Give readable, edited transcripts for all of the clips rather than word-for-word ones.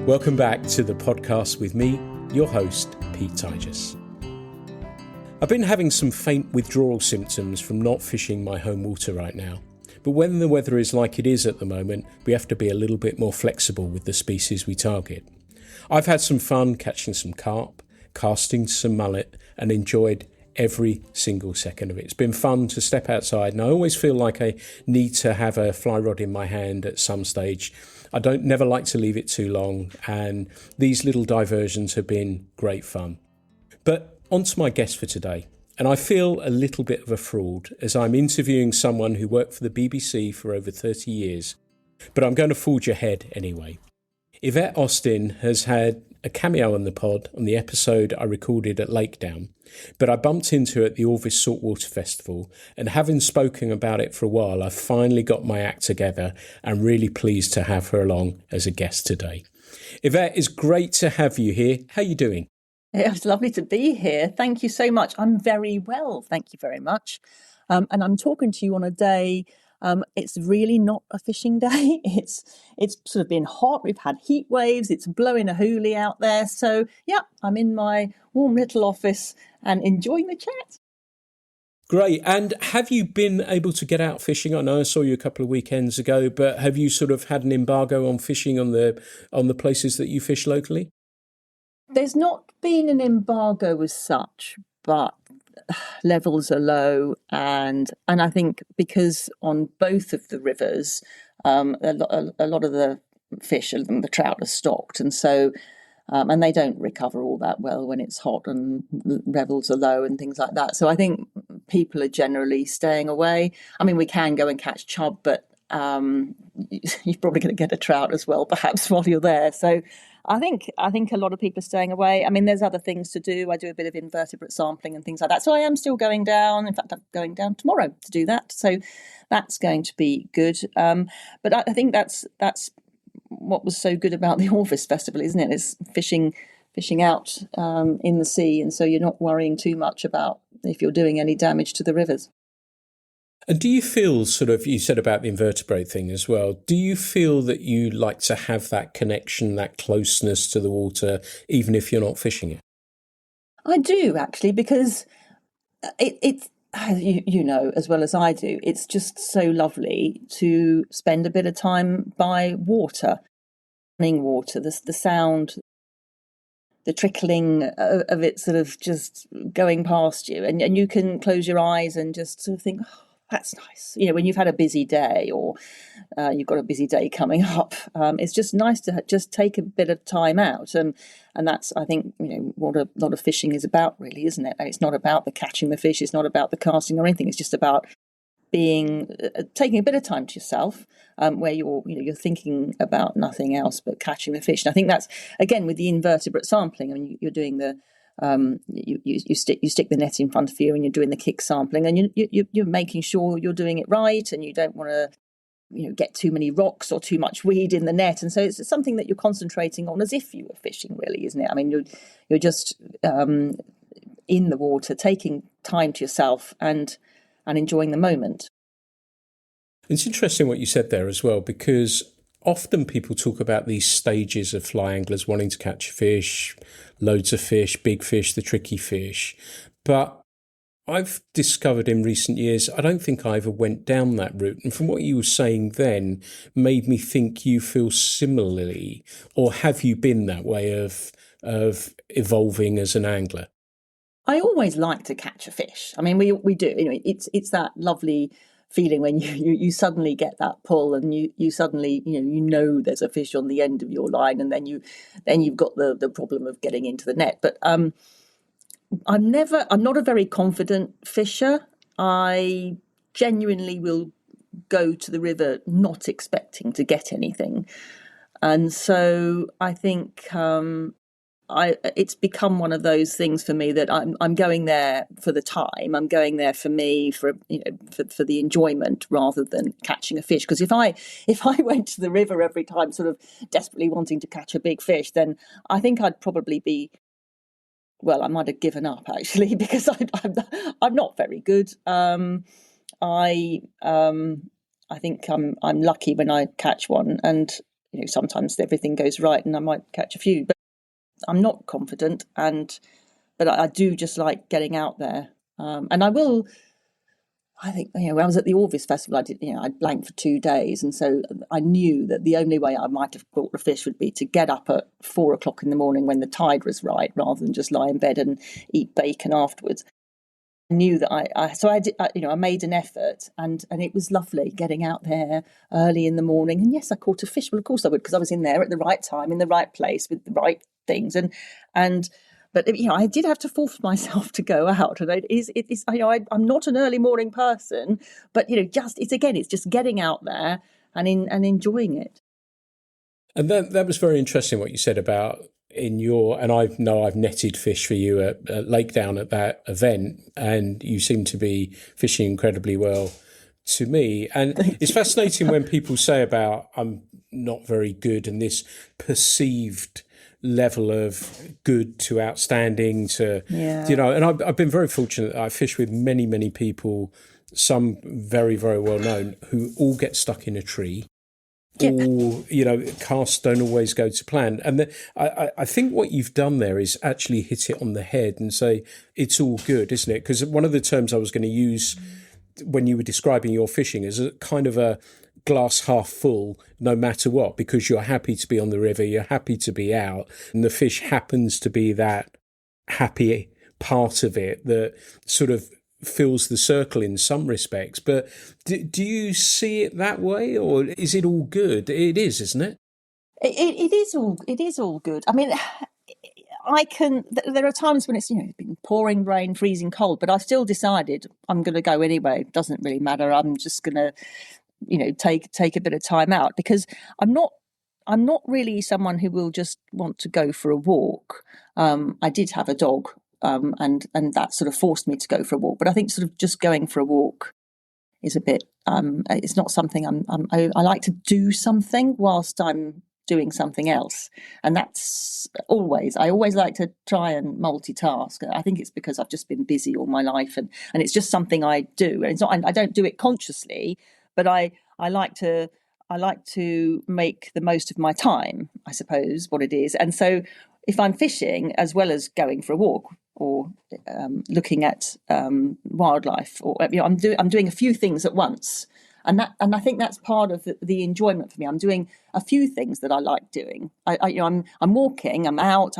Welcome back to the podcast with me, your host, Pete Tigers. I've been having some faint withdrawal symptoms from not fishing my home water right now. But when the weather is like it is at the moment, we have to be a little bit more flexible with the species we target. I've had some fun catching some carp, casting some mullet, and enjoyed every single second of it. It's been fun to step outside, and I always feel like I need to have a fly rod in my hand at some stage. I don't never like to leave it too long, and these little diversions have been great fun. But on to my guest for today, and I feel a little bit of a fraud as I'm interviewing someone who worked for the BBC for over 30 years, but I'm going to forge ahead anyway. Yvette Austin has had a cameo on the pod on the episode I recorded at Lakedown, but I bumped into her at the Orvis Saltwater Festival, and having spoken about it for a while, I finally got my act together and really pleased to have her along as a guest today. Yvette, it's great to have you here. How are you doing? It's lovely to be here. Thank you so much. I'm very well. Thank you very much. And I'm talking to you on a day. It's really not a fishing day. It's sort of been hot. We've had heat waves. It's blowing a hoolie out there. So yeah, I'm in my warm little office and enjoying the chat. Great. And have you been able to get out fishing? I know I saw you a couple of weekends ago, but have you sort of had an embargo on fishing on the places that you fish locally? There's not been an embargo as such, but levels are low, and I think because on both of the rivers, a lot of the fish, the trout, are stocked, and so and they don't recover all that well when it's hot and levels are low and things like that. So I think people are generally staying away. I mean, we can go and catch chub, but you're probably going to get a trout as well, perhaps, while you're there. So I think a lot of people are staying away. I mean, there's other things to do. I do a bit of invertebrate sampling and things like that. So I am still going down. In fact, I'm going down tomorrow to do that. So that's going to be good. But I think that's what was so good about the Orvis Festival, isn't it? It's fishing out in the sea, and so you're not worrying too much about if you're doing any damage to the rivers. And do you feel sort of, you said about the invertebrate thing as well, do you feel that you like to have that connection, that closeness to the water, even if you're not fishing it? I do, actually, because it's you know as well as I do, it's just so lovely to spend a bit of time by water, running water, the sound, the trickling of it sort of just going past you, and you can close your eyes and just sort of think, oh, that's nice. You know, when you've had a busy day or you've got a busy day coming up, it's just nice to just take a bit of time out. And that's, I think, you know, what a lot of fishing is about, really, isn't it? And it's not about the catching the fish. It's not about the casting or anything. It's just about taking a bit of time to yourself, where you're thinking about nothing else but catching the fish. And I think that's, again, with the invertebrate sampling. I mean, you're doing the you stick the net in front of you and you're doing the kick sampling, and you're making sure you're doing it right, and you don't want to get too many rocks or too much weed in the net, and so it's something that you're concentrating on as if you were fishing, really, isn't it? I mean, you're just in the water, taking time to yourself and enjoying the moment. It's interesting what you said there as well, because often people talk about these stages of fly anglers wanting to catch fish, loads of fish, big fish, the tricky fish. But I've discovered in recent years, I don't think I ever went down that route. And from what you were saying then, made me think you feel similarly, or have you been that way of evolving as an angler? I always like to catch a fish. I mean, we do. It's that lovely feeling when you suddenly get that pull, and you suddenly there's a fish on the end of your line, and then you've got the problem of getting into the net. But I'm not a very confident fisher. I genuinely will go to the river not expecting to get anything, and so I think it's become one of those things for me that I'm going there for the time. I'm going there for me, for the enjoyment rather than catching a fish. Because if I went to the river every time, sort of desperately wanting to catch a big fish, then I think I'd probably be, well, I might have given up, actually, because I'm not very good. I think I'm lucky when I catch one, and sometimes everything goes right and I might catch a few, but I'm not confident. But I do just like getting out there. And I think, when I was at the Orvis Festival, I blanked for 2 days. And so I knew that the only way I might have caught the fish would be to get up at 4 o'clock in the morning when the tide was right, rather than just lie in bed and eat bacon afterwards. I knew that I made an effort, and it was lovely getting out there early in the morning. And yes, I caught a fish. Well, of course I would, because I was in there at the right time, in the right place, with the right things. But I did have to force myself to go out, and I'm not an early morning person, but it's just getting out there and enjoying it. And that was very interesting what you said about and I know I've netted fish for you at Lakedown at that event, and you seem to be fishing incredibly well to me. And it's fascinating when people say about I'm not very good, and this perceived level of good to outstanding to, and I've been very fortunate that I fish with many, many people, some very, very well known, who all get stuck in a tree. Or, casts don't always go to plan. And I think what you've done there is actually hit it on the head and say it's all good, isn't it? Because one of the terms I was going to use when you were describing your fishing is a kind of a glass half full, no matter what, because you're happy to be on the river, you're happy to be out, and the fish happens to be that happy part of it that sort of fills the circle in some respects. But do you see it that way, or is it all good? It is, isn't it? It is all good. I mean, there are times when it's been pouring rain, freezing cold, but I still decided I'm going to go anyway. It doesn't really matter. I'm just going to take a bit of time out, because I'm not really someone who will just want to go for a walk. I did have a dog, and that sort of forced me to go for a walk. But I think sort of just going for a walk is a bit. It's not something I like to do something whilst I'm doing something else, and that's I always like to try and multitask. I think it's because I've just been busy all my life, and it's just something I do. And it's not. I don't do it consciously, but I like to make the most of my time, I suppose, what it is. And so if I'm fishing as well as going for a walk or looking at wildlife, or I'm doing a few things at once, and I think that's part of the enjoyment for me. I'm doing a few things that I like doing. I'm walking, I'm out,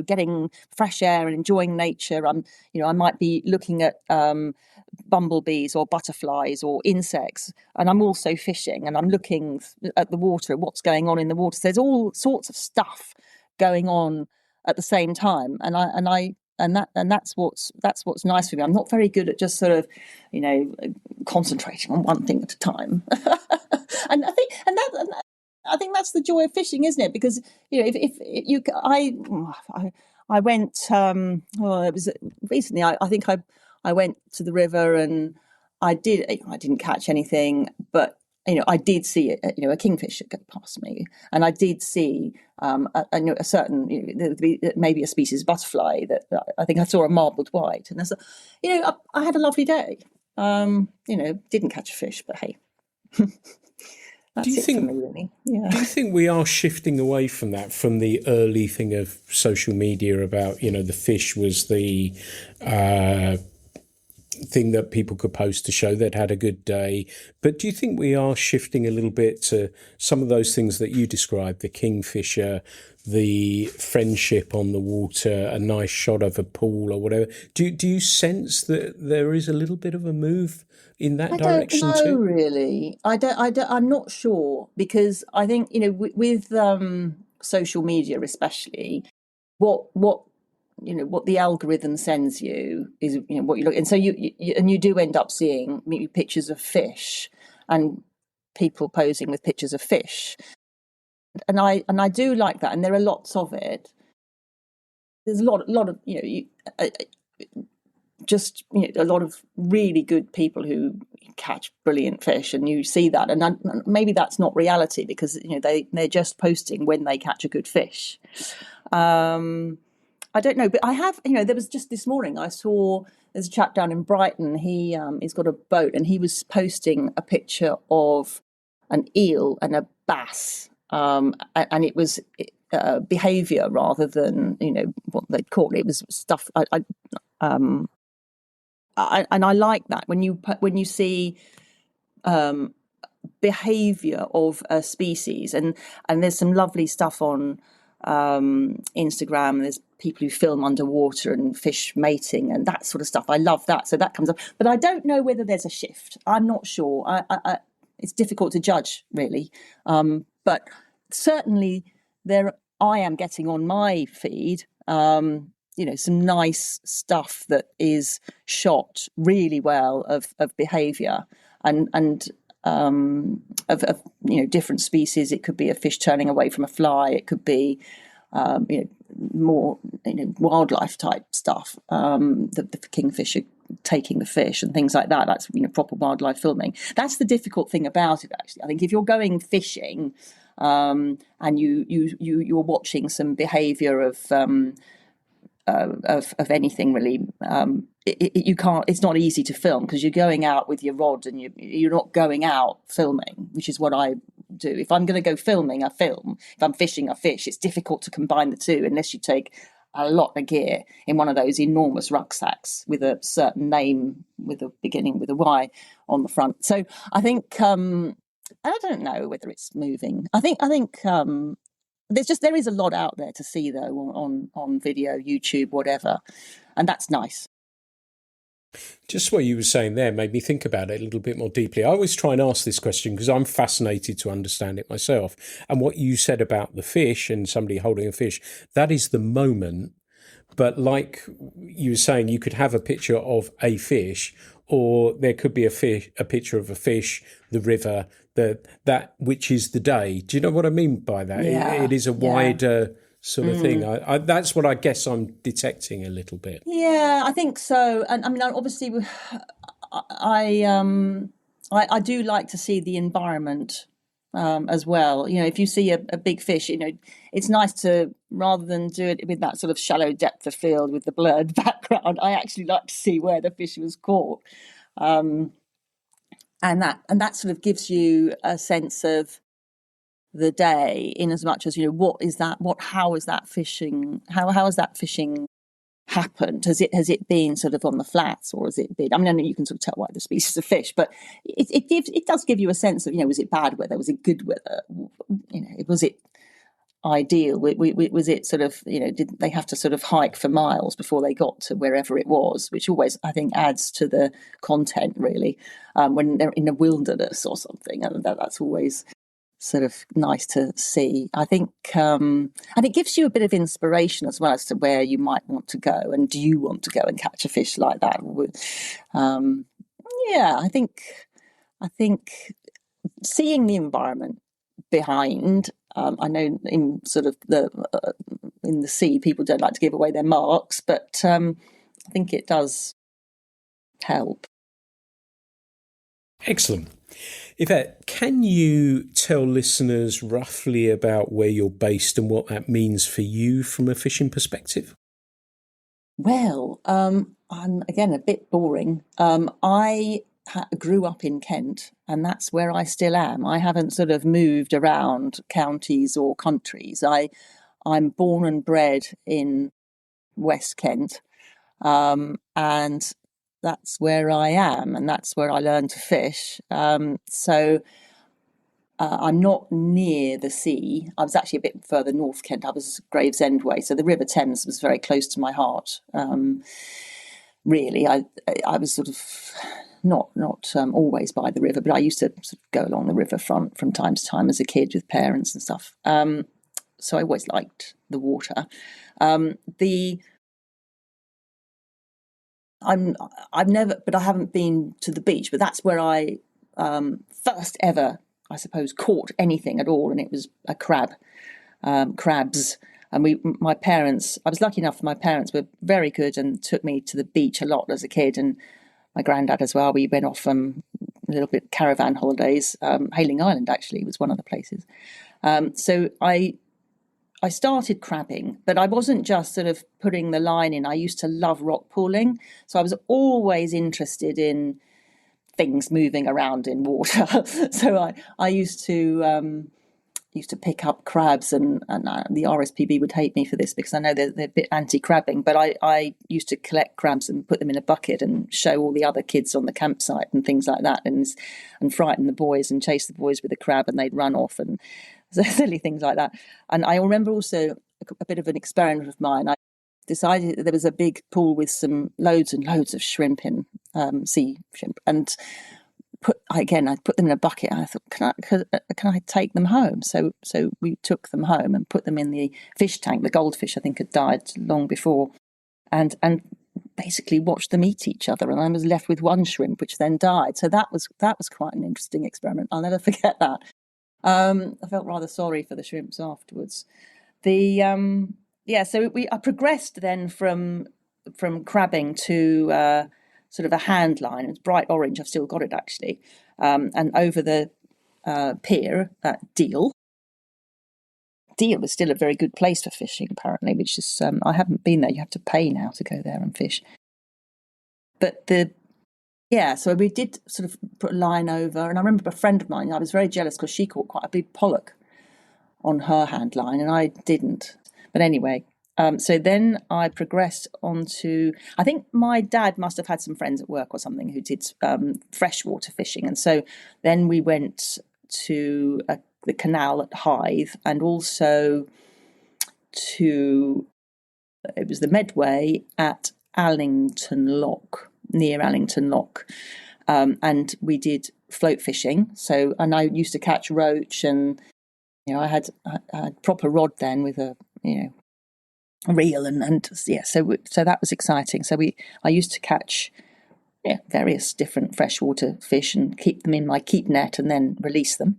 getting fresh air and enjoying nature. I might be looking at bumblebees or butterflies or insects, and I'm also fishing, and I'm looking at the water, what's going on in the water. So there's all sorts of stuff going on at the same time, and that's what's nice for me. I'm not very good at just sort of concentrating on one thing at a time. And I think that's the joy of fishing, isn't it? Because if you I went it was recently. I think I went to the river, and I didn't catch anything, but I did see a kingfisher go past me, and I did see a certain maybe a species of butterfly that I think I saw a marbled white, and I had a lovely day. Didn't catch a fish, but hey. That's do you think, for me, really? Yeah. Do you think we are shifting away from that, from the early thing of social media about, the fish was the thing that people could post to show they'd had a good day? But do you think we are shifting a little bit to some of those things that you described, the kingfisher, the friendship on the water, a nice shot of a pool or whatever? Do you sense that there is a little bit of a move in that direction too? I don't know, really. I'm not sure, because I think with social media especially, what the algorithm sends you is what you look, and so you do end up seeing maybe pictures of fish and people posing with pictures of fish, and I do like that, and there are lots of it. There's a lot of just a lot of really good people who catch brilliant fish, and you see that, and maybe that's not reality, because they're just posting when they catch a good fish. I don't know, but I have, there was just this morning, I saw there's a chap down in Brighton. He's got a boat, and he was posting a picture of an eel and a bass and it was behaviour rather than what they'd call it. It was stuff. And I like that when you see behaviour of a species, and there's some lovely stuff on Instagram. There's people who film underwater and fish mating and that sort of stuff. I love that. So that comes up, but I don't know whether there's a shift. I'm not sure. It's difficult to judge, really. But certainly I am getting on my feed, some nice stuff that is shot really well of behaviour and of different species. It could be a fish turning away from a fly. It could be more wildlife type stuff. The kingfisher taking the fish and things like that. That's proper wildlife filming. That's the difficult thing about it, actually. I think if you're going fishing and you're watching some behaviour of anything really, you can't. It's not easy to film because you're going out with your rod and you're not going out filming, which is what I do. If I'm going to go filming, I film. If I'm fishing, I fish. It's difficult to combine the two unless you take a lot of gear in one of those enormous rucksacks with a certain name with a beginning with a Y on the front. So I think I don't know whether it's moving. I think there is a lot out there to see though on video, YouTube, whatever, and that's nice. Just what you were saying there made me think about it a little bit more deeply. I always try and ask this question because I'm fascinated to understand it myself. And what you said about the fish and somebody holding a fish, that is the moment. But like you were saying, you could have a picture of a fish, or there could be a picture of a fish, the river, that which is the day. Do you know what I mean by that? Yeah. It is a wider sort of thing. That's what I guess I'm detecting a little bit. Yeah, I think so. And I mean, obviously, I do like to see the environment as well. If you see a big fish, it's nice to, rather than do it with that sort of shallow depth of field with the blurred background, I actually like to see where the fish was caught. And that sort of gives you a sense of the day, in as much as how has that fishing happened? Has it been sort of on the flats, or has it been? I mean, I know you can sort of tell by the species of fish, but it does give you a sense of was it bad weather, was it good weather, was it ideal, was it sort of did they have to sort of hike for miles before they got to wherever it was, which always I think adds to the content really, when they're in a wilderness or something, and that's always sort of nice to see, I think, and it gives you a bit of inspiration as well as to where you might want to go, and do you want to go and catch a fish like that? I think seeing the environment behind. I know in sort of in the sea, people don't like to give away their marks, but I think it does help. Excellent. Yvette, can you tell listeners roughly about where you're based and what that means for you from a fishing perspective? Well, I'm again a bit boring. I grew up in Kent, and that's where I still am. I haven't sort of moved around counties or countries. I'm born and bred in West Kent, and that's where I am, and that's where I learned to fish. So I'm not near the sea. I was actually a bit further north Kent. I was Gravesend way, so the River Thames was very close to my heart. Really, I was sort of not always by the river, but I used to sort of go along the riverfront from time to time as a kid with parents and stuff. So I always liked the water. I haven't been to the beach, but that's where I first ever, I suppose, caught anything at all, and it was a crabs. And my parents, I was lucky enough, my parents were very good and took me to the beach a lot as a kid, and my granddad as well. We went off a little bit caravan holidays. Hayling Island actually was one of the places. So I started crabbing, but I wasn't just sort of putting the line in. I used to love rock pooling. So I was always interested in things moving around in water. So I used to used to pick up crabs, and the RSPB would hate me for this because I know they're a bit anti-crabbing, but I used to collect crabs and put them in a bucket and show all the other kids on the campsite and things like that, and frighten the boys and chase the boys with a crab, and they'd run off, and silly things like that. And I remember also a bit of an experiment of mine. I decided that there was a big pool with some loads and loads of shrimp in, sea shrimp, and I put them in a bucket. And I thought, can I take them home? So we took them home and put them in the fish tank. The goldfish, I think, had died long before, and basically watched them eat each other. And I was left with one shrimp, which then died. So that was quite an interesting experiment. I'll never forget that. I felt rather sorry for the shrimps afterwards. I progressed then from crabbing to sort of a hand line. It's bright orange. I've still got it actually, and over the pier at Deal. Deal is still a very good place for fishing, apparently. Which is I haven't been there. You have to pay now to go there and fish. But so we did sort of put a line over, and I remember a friend of mine. I was very jealous because she caught quite a big pollock on her hand line, and I didn't. But anyway, so then I progressed on to, I think my dad must have had some friends at work or something who did freshwater fishing. And so then we went to the canal at Hythe, and also it was the Medway at Allington Lock, near Allington Lock. And we did float fishing. And I used to catch roach, and I had a proper rod then with a reel, so that was exciting. I used to catch various different freshwater fish and keep them in my keep net and then release them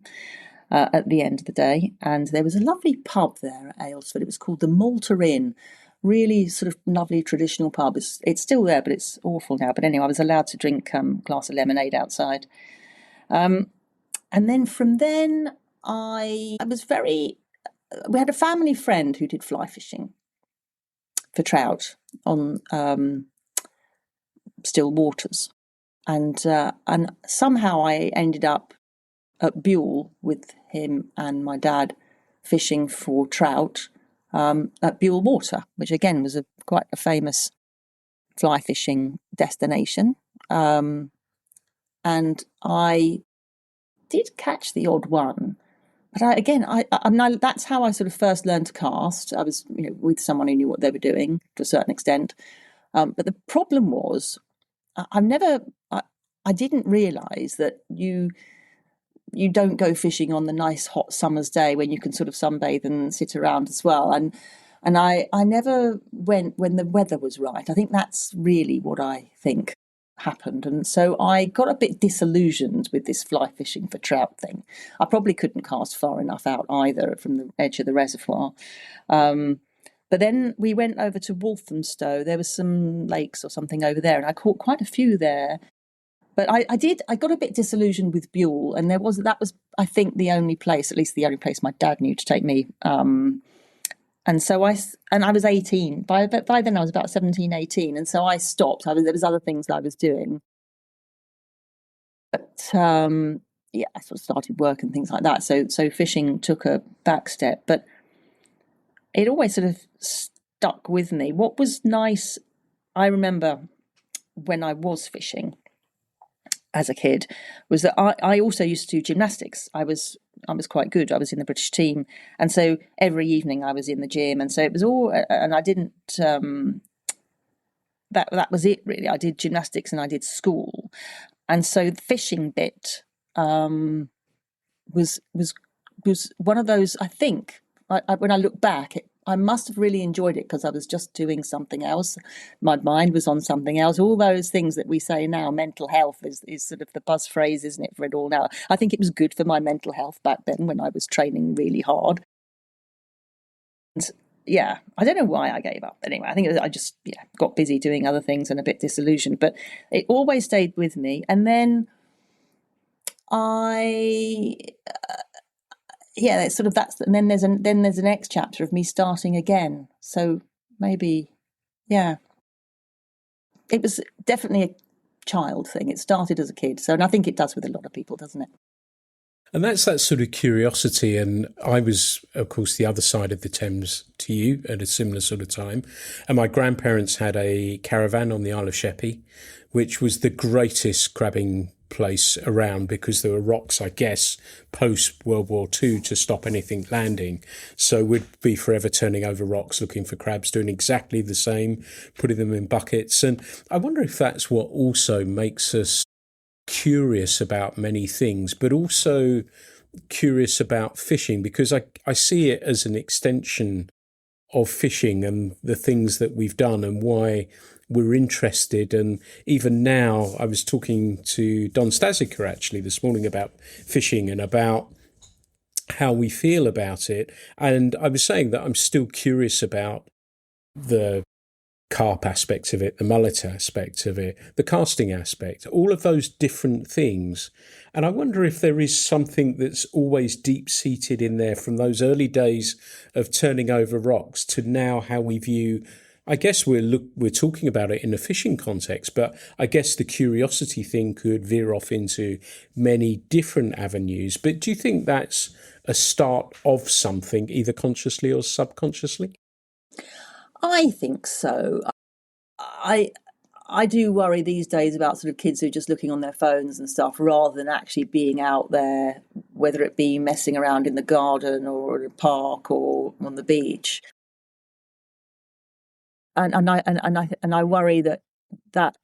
at the end of the day. And there was a lovely pub there at Aylesford. It was called the Malta Inn. Really sort of lovely traditional pub. It's still there, but it's awful now. But anyway, I was allowed to drink a glass of lemonade outside. And then from then we had a family friend who did fly fishing for trout on still waters, and somehow I ended up at Buell with him and my dad fishing for trout at Buell Water, which again was quite a famous fly fishing destination, and I did catch the odd one. But that's how I sort of first learned to cast. I was, with someone who knew what they were doing to a certain extent. But the problem was, I didn't realise that you don't go fishing on the nice hot summer's day when you can sort of sunbathe and sit around as well. And I never went when the weather was right. I think that's really what I think happened. And so I got a bit disillusioned with this fly fishing for trout thing. I probably couldn't cast far enough out either from the edge of the reservoir. But then we went over to Walthamstow. There was some lakes or something over there, and I caught quite a few there. But I got a bit disillusioned with Buell, and that was I think the only place, at least the only place my dad knew to take me. And so I was 18. By then I was about 17, 18. And so I stopped. There was other things I was doing. But I sort of started work and things like that. So fishing took a back step. But it always sort of stuck with me. What was nice, I remember when I was fishing as a kid, was that I also used to do gymnastics. I was quite good. I was in the British team, and so every evening I was in the gym, and so it was all. And I didn't. That was it really. I did gymnastics and I did school, and so the fishing bit was one of those. I think when I look back, I must have really enjoyed it because I was just doing something else. My mind was on something else. All those things that we say now, mental health is sort of the buzz phrase, isn't it, for it all now? I think it was good for my mental health back then when I was training really hard. And I don't know why I gave up. Anyway, I think I just got busy doing other things and a bit disillusioned. But it always stayed with me. And then it's sort of and then there's the next chapter of me starting again. So maybe, it was definitely a child thing. It started as a kid. So, and I think it does with a lot of people, doesn't it? And that's that sort of curiosity. And I was, of course, the other side of the Thames to you at a similar sort of time. And my grandparents had a caravan on the Isle of Sheppey, which was the greatest crabbing place around because there were rocks, I guess, post World War II to stop anything landing. So we'd be forever turning over rocks looking for crabs, doing exactly the same, putting them in buckets. And I wonder if that's what also makes us curious about many things, but also curious about fishing, because I see it as an extension of fishing and the things that we've done and why we're interested. And even now, I was talking to Don Stasiker actually this morning about fishing and about how we feel about it. And I was saying that I'm still curious about the carp aspect of it, the mullet aspect of it, the casting aspect, all of those different things. And I wonder if there is something that's always deep-seated in there from those early days of turning over rocks to now how we view, I guess we're talking about it in a fishing context, but I guess the curiosity thing could veer off into many different avenues. But do you think that's a start of something, either consciously or subconsciously? I think so. I do worry these days about sort of kids who are just looking on their phones and stuff rather than actually being out there, whether it be messing around in the garden or in a park or on the beach. And I worry that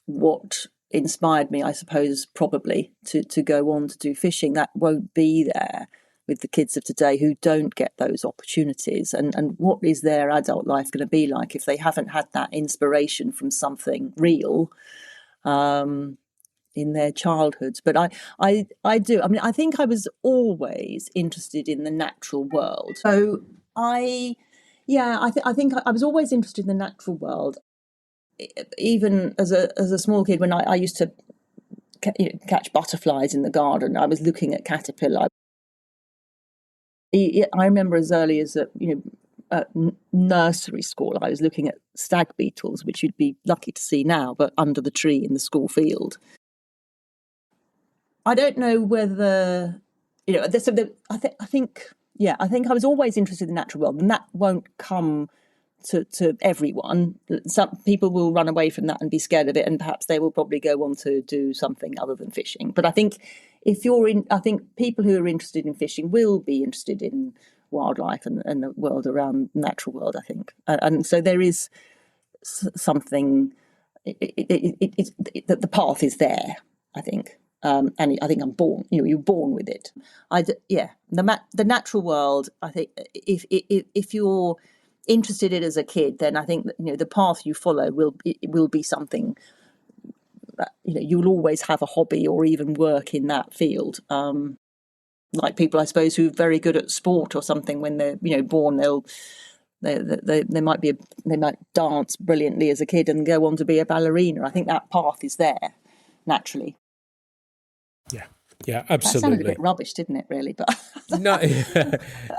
what inspired me, I suppose, probably to go on to do fishing, that won't be there with the kids of today who don't get those opportunities. And what is their adult life going to be like if they haven't had that inspiration from something real in their childhoods? But I do. I mean, I think I was always interested in the natural world. So I think I was always interested in the natural world. Even as a small kid, when I used to catch butterflies in the garden, I was looking at caterpillar. I remember as early as at nursery school, I was looking at stag beetles, which you'd be lucky to see now, but under the tree in the school field. I don't know whether I think I was always interested in the natural world, and that won't come to everyone. Some people will run away from that and be scared of it, and perhaps they will probably go on to do something other than fishing. But I think I think people who are interested in fishing will be interested in wildlife and the world around the natural world, I think. And so there is something, that the path is there, I think. And I think I'm born. You're born with it. The natural world. I think if you're interested in it as a kid, then I think that, the path you follow will be something that, you'll always have a hobby or even work in that field. Like people, I suppose, who are very good at sport or something, when they're born, they might dance brilliantly as a kid and go on to be a ballerina. I think that path is there naturally. Yeah, absolutely. That sounded a bit rubbish, didn't it, really? But no,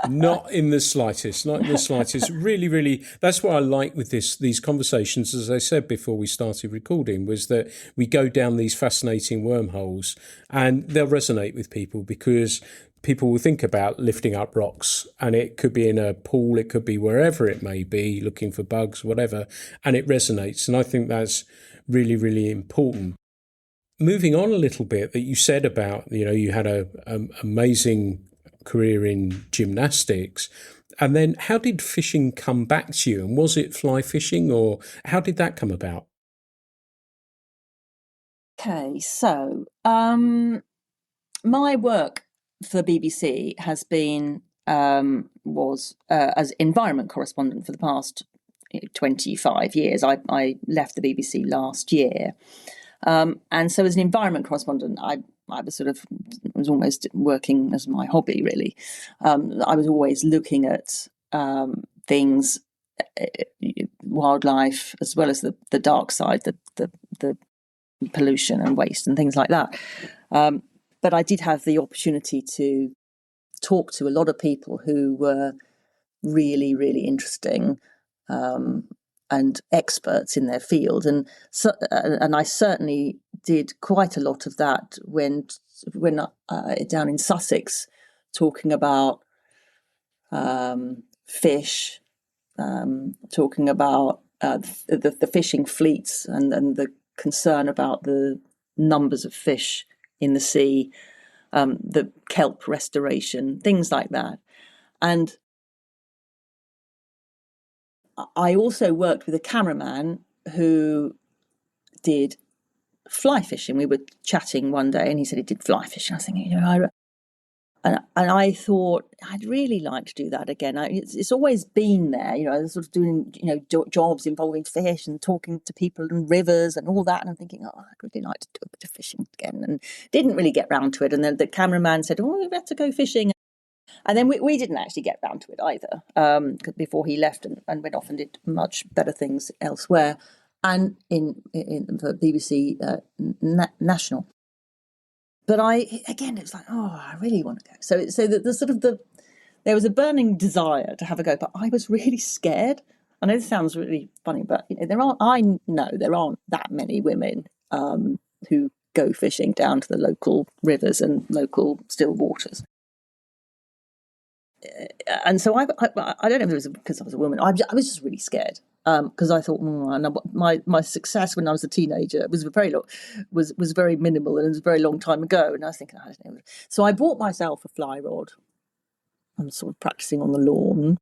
not in the slightest. Not in the slightest. Really, really, that's what I like with these conversations, as I said before we started recording, was that we go down these fascinating wormholes and they'll resonate with people because people will think about lifting up rocks, and it could be in a pool, it could be wherever it may be, looking for bugs, whatever, and it resonates. And I think that's really, really important. Moving on a little bit, that you said about, you had an amazing career in gymnastics. And then how did fishing come back to you? And was it fly fishing, or how did that come about? Okay, so my work for the BBC has been was as environment correspondent for the past 25 years. I left the BBC last year. And so as an environment correspondent, I was almost working as my hobby, really. I was always looking at things, wildlife, as well as the dark side, the pollution and waste and things like that. But I did have the opportunity to talk to a lot of people who were really, really interesting and experts in their field, and I certainly did quite a lot of that when down in Sussex, talking about fish, talking about the fishing fleets and the concern about the numbers of fish in the sea, the kelp restoration, things like that. And I also worked with a cameraman who did fly fishing. We were chatting one day and he said he did fly fishing. I was thinking, and I thought I'd really like to do that again. It's always been there, I was sort of doing, jobs involving fish and talking to people and rivers and all that. And I'm thinking, I'd really like to do a bit of fishing again, and didn't really get round to it. And then the cameraman said, we better go fishing. And then we didn't actually get round to it either, before he left and went off and did much better things elsewhere, and in for BBC National. But it was like, I really want to go. So there was a burning desire to have a go, but I was really scared. I know this sounds really funny, but I know there aren't that many women who go fishing down to the local rivers and local still waters. And so I don't know if it was because I was a woman. I was just really scared, because I thought my success when I was a teenager was very minimal, and it was a very long time ago. And I was thinking, I don't know. So I bought myself a fly rod. I'm sort of practicing on the lawn,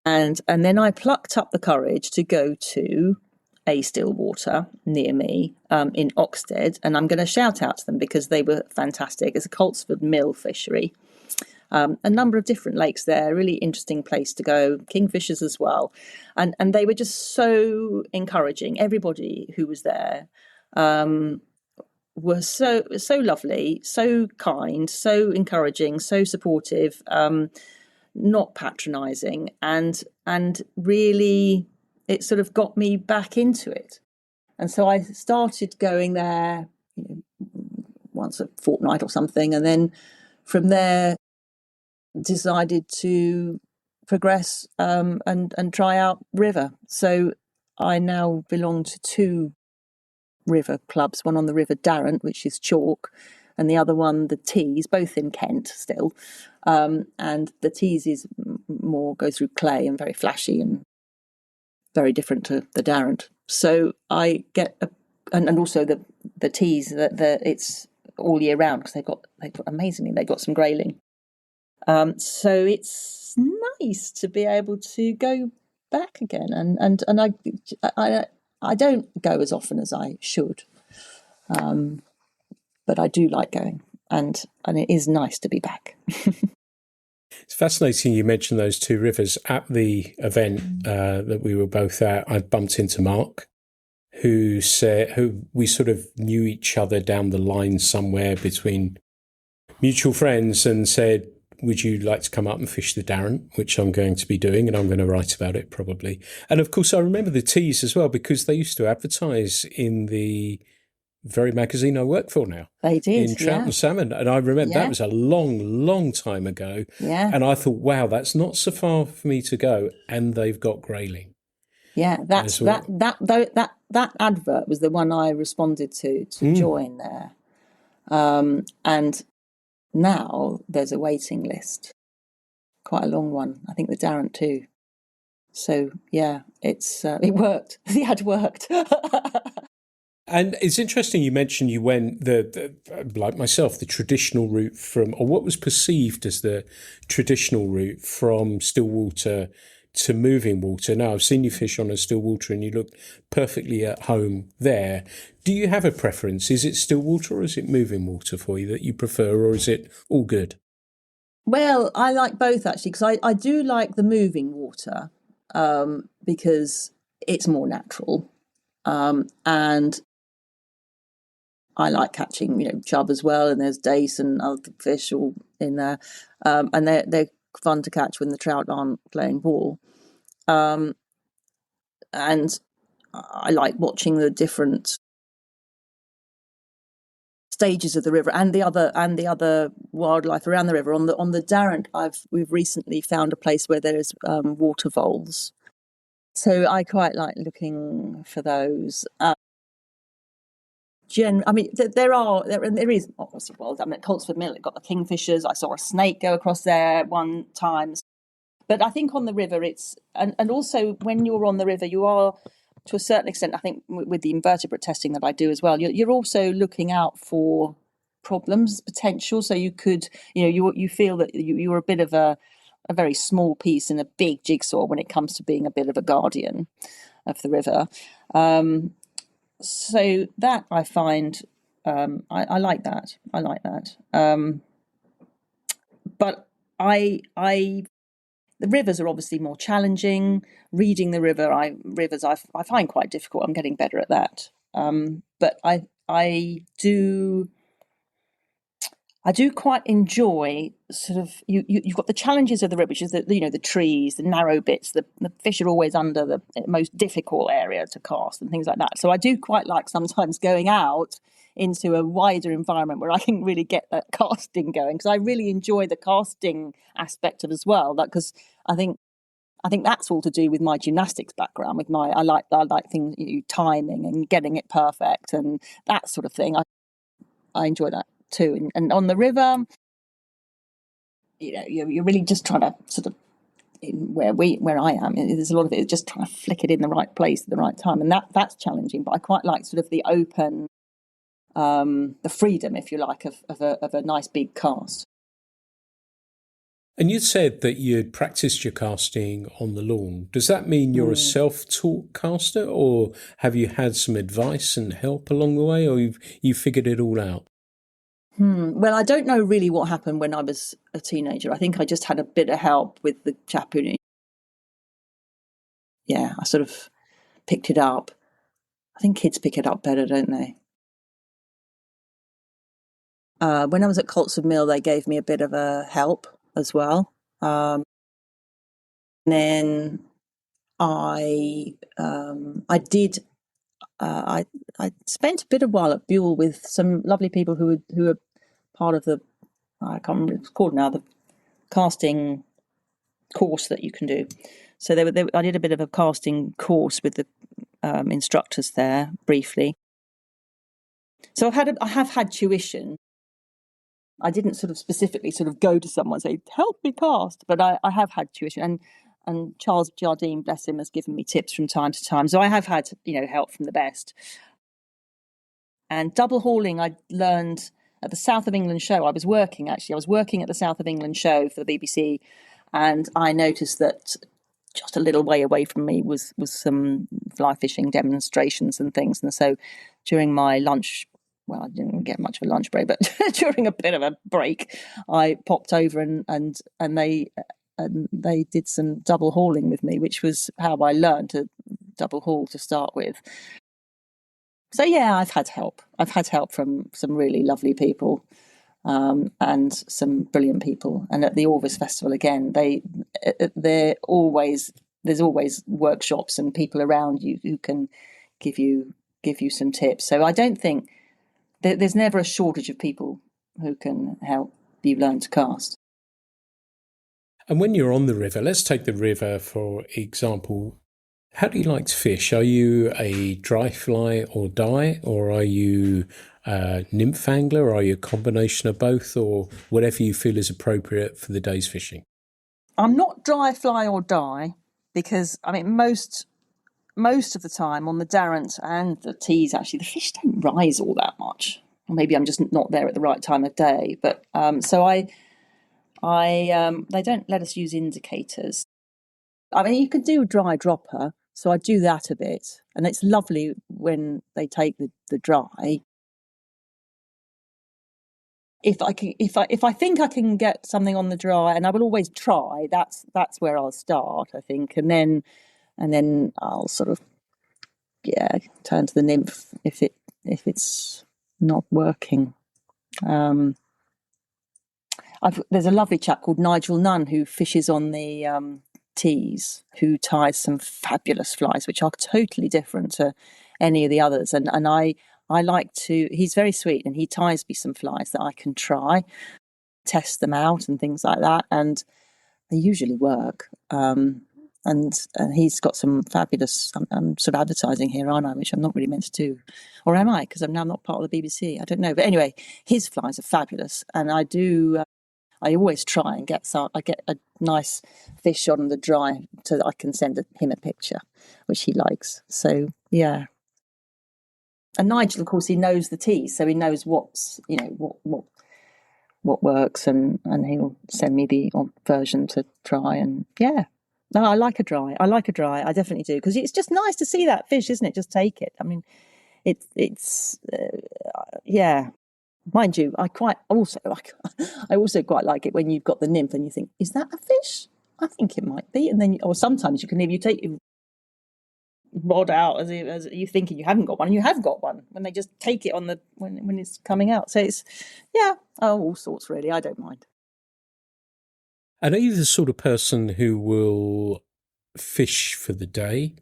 and then I plucked up the courage to go to a still water near me in Oxted, and I'm going to shout out to them because they were fantastic. It's a Coltsford Mill fishery. A number of different lakes there, really interesting place to go, kingfishers as well. And they were just so encouraging. Everybody who was there was so lovely, so kind, so encouraging, so supportive, not patronising, and really it sort of got me back into it. And so I started going there once a fortnight or something, and then from there decided to progress and try out river. So I now belong to two river clubs, one on the River Darrant, which is chalk, and the other one, the Tees, both in Kent still. And the Tees is more, goes through clay and very flashy and very different to the Darrant. So I get and also the Tees, that it's all year round because they've got amazingly, they've got some grayling. So it's nice to be able to go back again, and I don't go as often as I should, but I do like going, and it is nice to be back. It's fascinating you mentioned those two rivers. At the event that we were both at, I bumped into Mark, who we sort of knew each other down the line somewhere between mutual friends, and said, would you like to come up and fish the Darrant, which I'm going to be doing, and I'm going to write about it probably. And of course, I remember the Tees as well, because they used to advertise in the very magazine I work for now. They did, in Trout and Salmon. And I remember that was a long, long time ago. Yeah. And I thought, wow, that's not so far for me to go. And they've got grayling. Yeah, that advert was the one I responded to join there. And now there's a waiting list, quite a long one. I think the Darrant too. So yeah, it worked. The ad worked. And it's interesting you mentioned you went like myself, the traditional route or what was perceived as the traditional route from still water to moving water. Now, I've seen you fish on a still water and you look perfectly at home there. Do you have a preference? Is it still water or is it moving water for you that you prefer, or is it all good? Well, I like both actually, because I do like the moving water because it's more natural, and I like catching chub as well, and there's dace and other fish all in there, and they're fun to catch when the trout aren't playing ball, and I like watching the different stages of the river and the other wildlife around the river. On the Darrant, we've recently found a place where there's water voles, so I quite like looking for those. I mean, there is obviously, well, I mean, at Coltsford Mill, it got the kingfishers. I saw a snake go across there one time. But I think on the river, and also when you're on the river, you are, to a certain extent, I think with the invertebrate testing that I do as well, you're also looking out for problems, potential. So you could, you feel that you're a bit of a very small piece in a big jigsaw when it comes to being a bit of a guardian of the river. So that I find, I like that. I like that. But the rivers are obviously more challenging. Reading the rivers I find quite difficult. I'm getting better at that. But I do quite enjoy sort of you've got the challenges of the river, which is the trees, the narrow bits, the fish are always under the most difficult area to cast and things like that. So I do quite like sometimes going out into a wider environment where I can really get that casting going, because I really enjoy the casting aspect of it as well. Because I think that's all to do with my gymnastics background. With I like things, timing and getting it perfect and that sort of thing. I enjoy that too. And on the river, you're really just trying to sort of, where I am, there's a lot of it just trying to flick it in the right place at the right time, and that's challenging. But I quite like sort of the open, the freedom, if you like, of a nice big cast. And you said that you'd practiced your casting on the lawn. Does that mean you're a self-taught caster, or have you had some advice and help along the way, or you figured it all out? Well, I don't know really what happened when I was a teenager. I think I just had a bit of help with the chap who, I sort of picked it up. I think kids pick it up better, don't they? When I was at Coltsford Mill, they gave me a bit of a help as well. Then I spent a bit of while at Buell with some lovely people who are part of the, I can't remember what it's called now, the casting course that you can do. So I did a bit of a casting course with the instructors there briefly. So I have had tuition. I didn't sort of specifically sort of go to someone and say, help me cast, but I have had tuition, and Charles Jardine, bless him, has given me tips from time to time. So I have had, help from the best. And double hauling, I learned at the South of England show. I was working at the South of England show for the BBC, and I noticed that just a little way away from me was some fly fishing demonstrations and things. And so during my lunch, well, I didn't get much of a lunch break, but during a bit of a break, I popped over and they did some double hauling with me, which was how I learned to double haul to start with. So yeah, I've had help. I've had help from some really lovely people, and some brilliant people. And at the Orvis Festival again, there's always workshops and people around you who can give you some tips. So I don't think there's never a shortage of people who can help you learn to cast. And when you're on the river, let's take the river for example. How do you like to fish? Are you a dry fly or die, or are you a nymph angler, or are you a combination of both, or whatever you feel is appropriate for the day's fishing? I'm not dry fly or die, because I mean most of the time on the Darrant and the Tees, actually the fish don't rise all that much. Or maybe I'm just not there at the right time of day. But so they don't let us use indicators. I mean, you could do a dry dropper, so I do that a bit, and it's lovely when they take the dry. If I think I can get something on the dry, and I will always try, that's where I'll start, I think, and then I'll sort of turn to the nymph if it's not working. There's a lovely chap called Nigel Nunn who fishes on the Tees, who ties some fabulous flies, which are totally different to any of the others. And I like to, he's very sweet, and he ties me some flies that I can try, test them out and things like that. And they usually work. and he's got some fabulous. I'm sort of advertising here, aren't I? Which I'm not really meant to do, or am I? Because I'm now not part of the BBC. I don't know, but anyway, his flies are fabulous, and I do. I always try and get some. I get a nice fish on the dry so that I can send him a picture, which he likes. So yeah. And Nigel, of course, he knows the teas, so he knows what's what works, and he'll send me the odd version to try. And yeah, no, I like a dry. I definitely do, because it's just nice to see that fish, isn't it? Just take it. I mean, it's yeah. Mind you, I also quite like it when you've got the nymph and you think, is that a fish? I think it might be. And then, or sometimes you can, if you take your rod out as you thinking you haven't got one, and you have got one when they just take it on the when it's coming out. So it's all sorts really. I don't mind. And are you the sort of person who will fish for the day?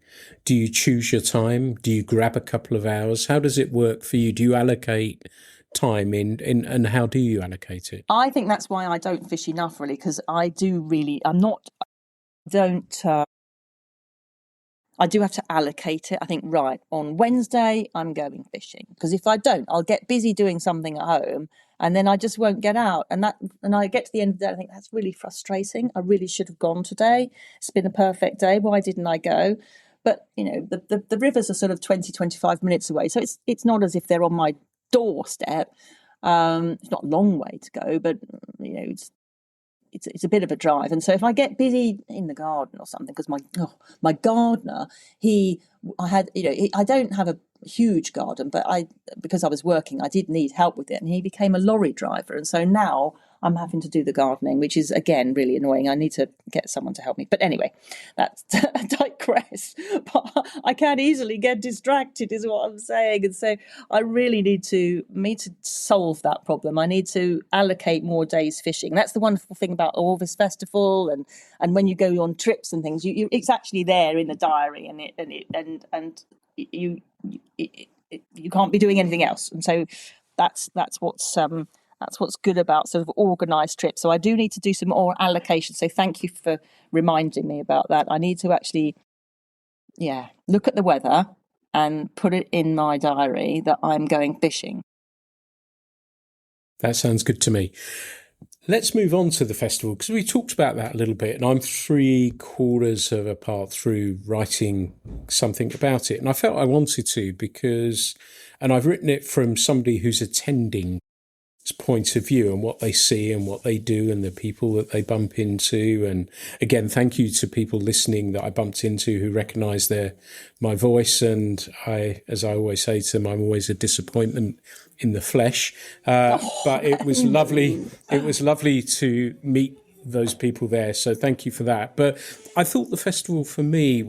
Do you choose your time? Do you grab a couple of hours? How does it work for you? Do you allocate time in and how do you allocate it? I think that's why I don't fish enough, really, because I do have to allocate it. I think, right, on Wednesday I'm going fishing, because if I don't, I'll get busy doing something at home and then I just won't get out, and I get to the end of the day, I think that's really frustrating. I really should have gone today. It's been a perfect day. Why didn't I go? But the rivers are sort of 20-25 minutes away, so it's not as if they're on my doorstep. It's not a long way to go, but it's a bit of a drive. And so if I get busy in the garden or something, because my gardener, I don't have a huge garden, but because I was working, I did need help with it, and he became a lorry driver, and so now I'm having to do the gardening, which is again really annoying. I need to get someone to help me. But anyway, that's I digress. But I can easily get distracted, is what I'm saying. And so I really need to solve that problem. I need to allocate more days fishing. That's the wonderful thing about Orvis Festival, and when you go on trips and things, it's actually there in the diary, and you can't be doing anything else. And so that's what's good about sort of organised trips. So I do need to do some more allocation. So thank you for reminding me about that. I need to actually, look at the weather and put it in my diary that I'm going fishing. That sounds good to me. Let's move on to the festival, because we talked about that a little bit, and I'm 3/4 of a part through writing something about it. And I felt I wanted to and I've written it from somebody who's attending point of view and what they see and what they do and the people that they bump into. And again, thank you to people listening that I bumped into who recognise my voice. And as I always say to them, I'm always a disappointment in the flesh. But it was lovely. It was lovely to meet those people there. So thank you for that. But I thought the festival for me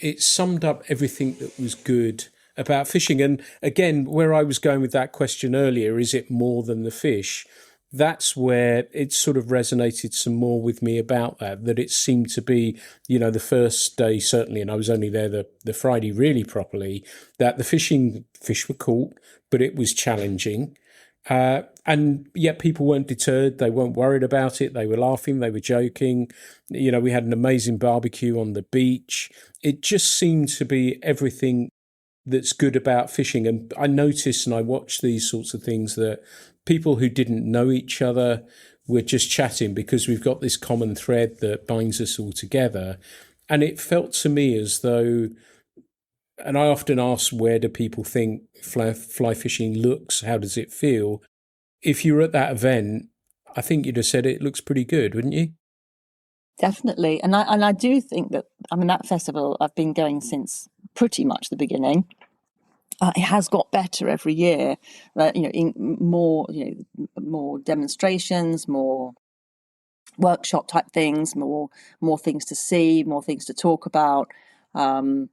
it summed up everything that was good about fishing. And again, where I was going with that question earlier, is it more than the fish? That's where it sort of resonated some more with me about that it seemed to be, the first day certainly, and I was only there the Friday really properly, that the fish were caught, but it was challenging. And yet people weren't deterred. They weren't worried about it. They were laughing. They were joking. We had an amazing barbecue on the beach. It just seemed to be everything that's good about fishing. And I noticed, and I watched these sorts of things, that people who didn't know each other were just chatting, because we've got this common thread that binds us all together. And it felt to me as though, and I often ask, where do people think fly fishing looks? How does it feel? If you were at that event, I think you'd have said it looks pretty good, wouldn't you? Definitely. And I do think that, that festival, I've been going since pretty much the beginning. It has got better every year. In more demonstrations, more workshop type things, more things to see, more things to talk about, even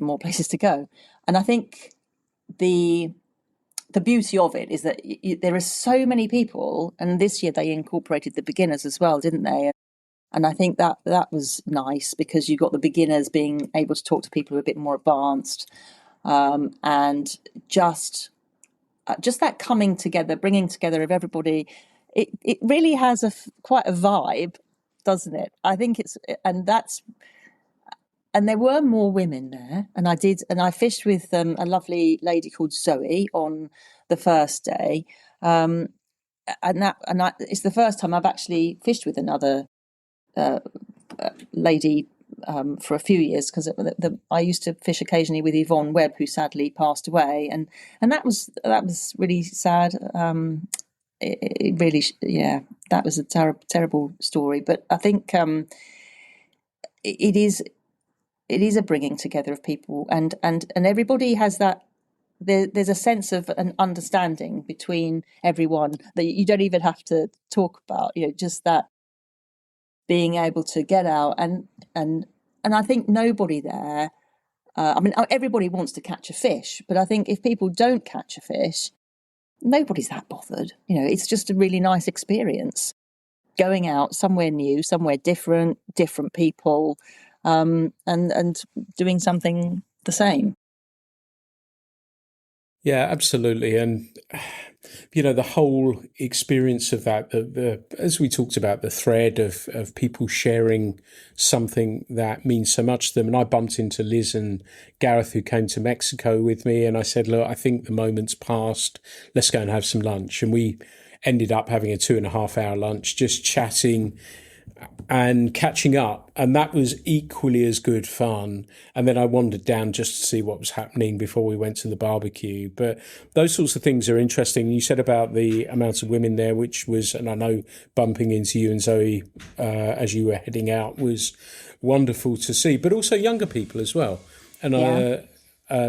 more places to go. And I think the beauty of it is that there are so many people, and this year they incorporated the beginners as well, didn't they? And I think that was nice, because you got the beginners being able to talk to people who are a bit more advanced, and just that coming together, bringing together of everybody. It really has quite a vibe doesn't it? I think and there were more women there, and I fished with a lovely lady called Zoe on the first day, it's the first time I've actually fished with another lady for a few years, because I used to fish occasionally with Yvonne Webb, who sadly passed away, and that was really sad. It really, yeah, that was a terrible story. But I think it is a bringing together of people, and everybody has that. There's a sense of an understanding between everyone that you don't even have to talk about. Just that being able to get out and I think nobody there. Everybody wants to catch a fish, but I think if people don't catch a fish, nobody's that bothered. It's just a really nice experience going out somewhere new, somewhere different people, and doing something the same. Yeah, absolutely. And, the whole experience of that, as we talked about, the thread of people sharing something that means so much to them. And I bumped into Liz and Gareth, who came to Mexico with me. And I said, look, I think the moment's passed. Let's go and have some lunch. And we ended up having a 2.5 hour lunch, just chatting and catching up, and that was equally as good fun. And then I wandered down just to see what was happening before we went to the barbecue. But those sorts of things are interesting. You said about the amount of women there, which was, and I know bumping into you and Zoe as you were heading out was wonderful to see, but also younger people as well. And Yeah.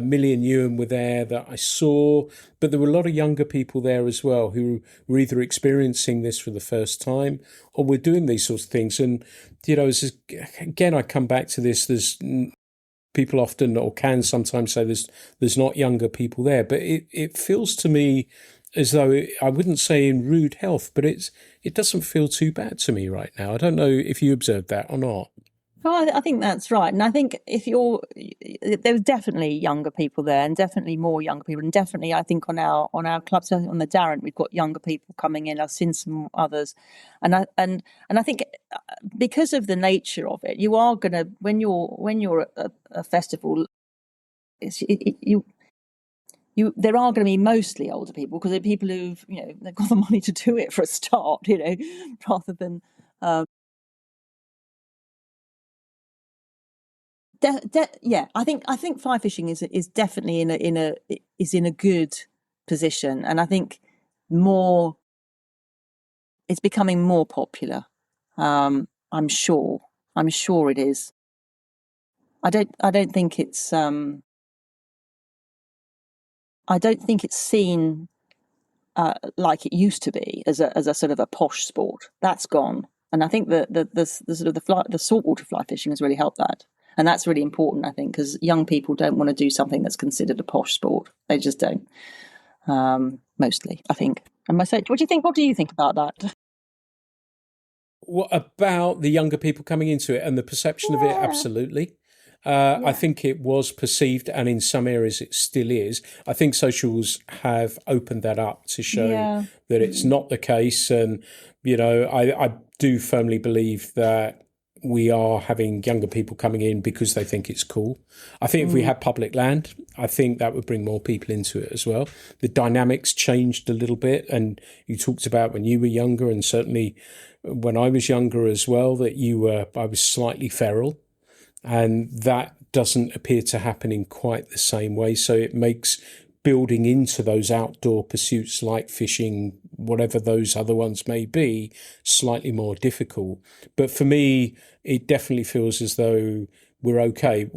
Millie and Ewan were there that I saw, but there were a lot of younger people there as well who were either experiencing this for the first time or were doing these sorts of things. And, again, I come back to this. There's people often or can sometimes say there's not younger people there, but it feels to me as though I wouldn't say in rude health, but it doesn't feel too bad to me right now. I don't know if you observed that or not. Oh, I think that's right. And I think there's definitely younger people there, and definitely more younger people, and definitely I think on our clubs, on the Darren, we've got younger people coming in. I've seen some others, and I think because of the nature of it, you are gonna when you're at a festival, you there are going to be mostly older people, because they're people who've they've got the money to do it for a start, rather than. Yeah, I think fly fishing is definitely in a good position, and I think it's becoming more popular. I'm sure it is. I don't think it's seen like it used to be as a sort of a posh sport. That's gone, and I think the sort of the saltwater fly fishing has really helped that. And that's really important, I think, because young people don't want to do something that's considered a posh sport. They just don't. Mostly, I think. And myself, what do you think? What do you think about that? What about the younger people coming into it and the perception of it? Absolutely. I think it was perceived, and in some areas it still is. I think socials have opened that up to show that it's not the case. And, I do firmly believe that we are having younger people coming in because they think it's cool. I think if we had public land, I think that would bring more people into it as well. The dynamics changed a little bit, and you talked about when you were younger, and certainly when I was younger as well, that I was slightly feral, and that doesn't appear to happen in quite the same way. So it makes building into those outdoor pursuits like fishing, whatever those other ones may be, slightly more difficult. But for me, it definitely feels as though we're okay.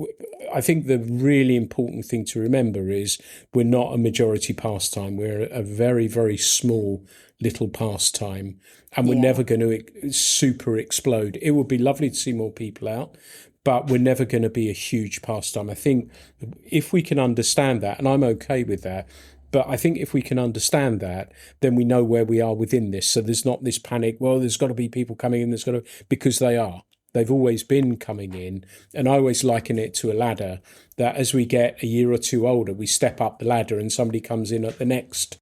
I think the really important thing to remember is we're not a majority pastime. We're a very, very small little pastime, and we're never going to super explode. It would be lovely to see more people out, but we're never going to be a huge pastime. I think if we can understand that, and I'm okay with that, but I think if we can understand that, then we know where we are within this. So there's not this panic, well, there's got to be people coming in, because they are. They've always been coming in. And I always liken it to a ladder, that as we get a year or two older, we step up the ladder and somebody comes in at the next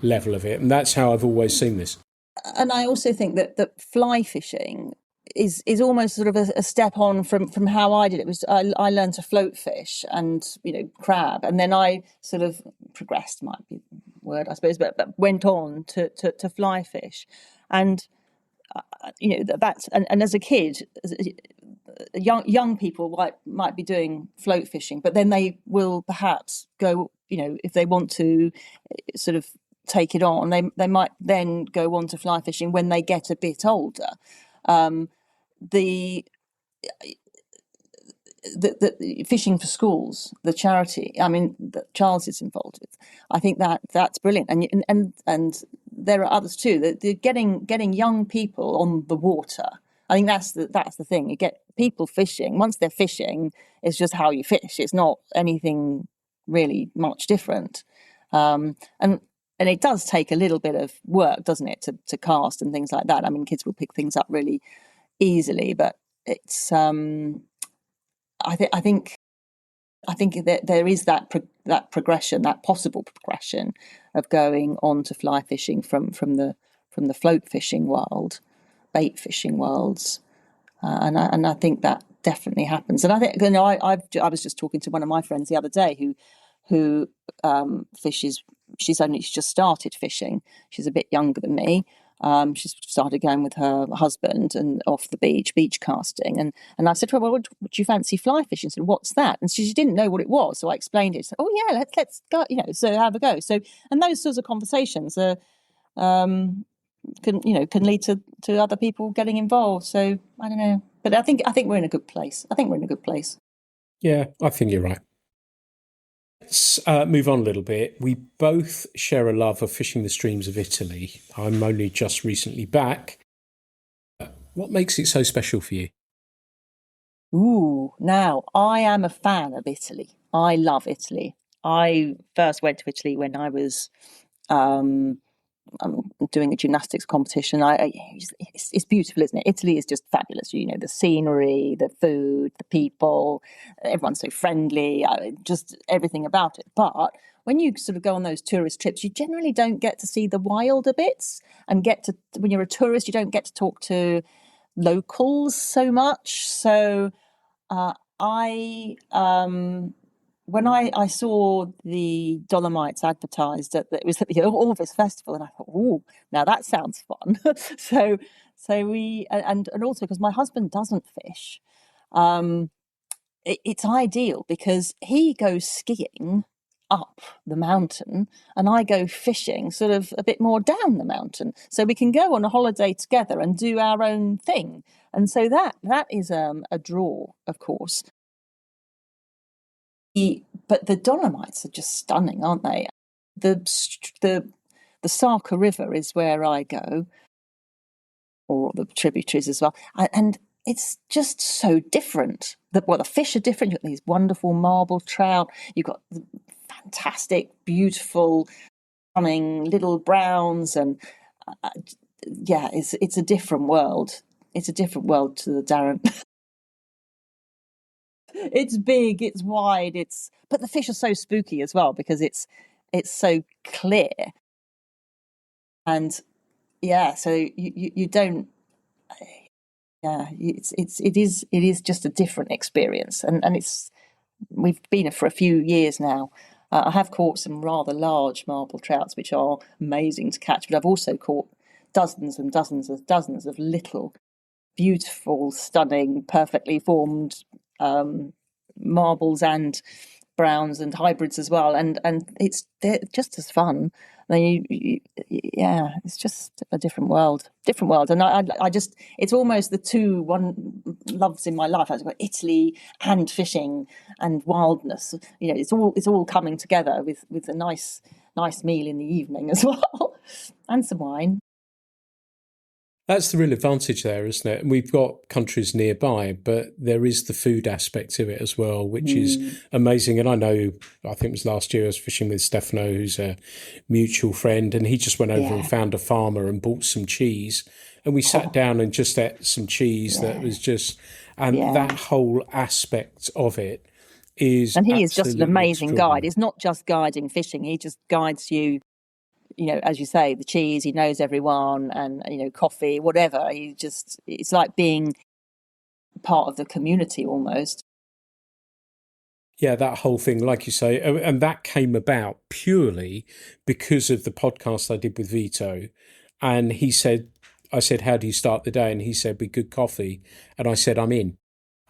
level of it. And that's how I've always seen this. And I also think that fly fishing is almost sort of a step on from how I did it. I learned to float fish and crab, and then I sort of progressed, might be the word I suppose, but went on to fly fish, and that's and as a kid, young people might be doing float fishing, but then they will perhaps go, if they want to sort of take it on, they might then go on to fly fishing when they get a bit older. The fishing for schools, the charity, that Charles is involved with, I think that's brilliant, and there are others too. That getting young people on the water. I think that's the thing. You get people fishing. Once they're fishing, it's just how you fish. It's not anything really much different, and it does take a little bit of work, doesn't it, to cast and things like that. Kids will pick things up really easily, but it's I think that there is that progression, that possible progression of going on to fly fishing from the float fishing world, bait fishing worlds, and I think that definitely happens. And I think I was just talking to one of my friends the other day who fishes. She's just started fishing. She's a bit younger than me. She's started going with her husband and off the beach casting, and I said to her, "Well, would you fancy fly fishing?" She said, "What's that?" And she didn't know what it was, so I explained it. She said, "Oh yeah, let's go, so have a go." So, and those sorts of conversations are can lead to other people getting involved. So I don't know, but I think we're in a good place. Yeah, I think you're right. Let's move on a little bit. We both share a love of fishing the streams of Italy. I'm only just recently back. What makes it so special for you? Now I am a fan of Italy. I love Italy. I first went to Italy when I was doing a gymnastics competition. It's beautiful, isn't it? Italy is just fabulous. The scenery, the food, the people, everyone's so friendly, just everything about it. But when you sort of go on those tourist trips, you generally don't get to see the wilder bits, and when you're a tourist, you don't get to talk to locals so much. So when I saw the Dolomites advertised that it was at the Orvis Festival, and I thought, "Oh, now that sounds fun." so we and also because my husband doesn't fish, it's ideal because he goes skiing up the mountain and I go fishing sort of a bit more down the mountain, so we can go on a holiday together and do our own thing. And so that is a draw, of course. But the Dolomites are just stunning, aren't they? The Sarka River is where I go, or the tributaries as well, and it's just so different. The fish are different. You've got these wonderful marble trout. You've got fantastic, beautiful, stunning little browns, and it's a different world. It's a different world to the Darren. It's big, it's wide, but the fish are so spooky as well because it's so clear, and so you don't. It is just a different experience, and we've been for a few years now. I have caught some rather large marble trouts, which are amazing to catch, but I've also caught dozens and dozens of little, beautiful, stunning, perfectly formed marbles and browns and hybrids as well, and they're just as fun. It's just a different world, and I just, it's almost the two one loves in my life. I've got Italy and fishing and wildness. It's all coming together with a nice meal in the evening as well, and some wine. That's the real advantage there, isn't it? And we've got countries nearby, but there is the food aspect to it as well, which is amazing. And I think it was last year I was fishing with Stefano, who's a mutual friend, and he just went over and found a farmer and bought some cheese. And we sat down and just ate some cheese that was just, and that whole aspect of it is. And he is just an amazing guide. He's not just guiding fishing, he just guides you as you say, the cheese, he knows everyone, and, coffee, whatever. It's like being part of the community almost. Yeah, that whole thing, like you say, and that came about purely because of the podcast I did with Vito. And I said, how do you start the day? And he said, with good coffee. And I said, I'm in.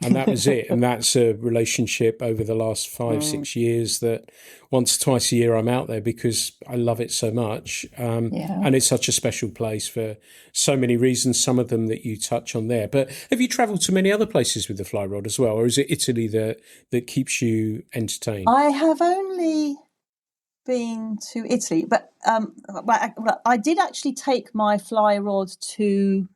And that was it. And that's a relationship over the last 5-6 years that once, twice a year I'm out there because I love it so much. And it's such a special place for so many reasons, some of them that you touch on there. But have you travelled to many other places with the fly rod as well? Or is it Italy that keeps you entertained? I have only been to Italy, but I did actually take my fly rod to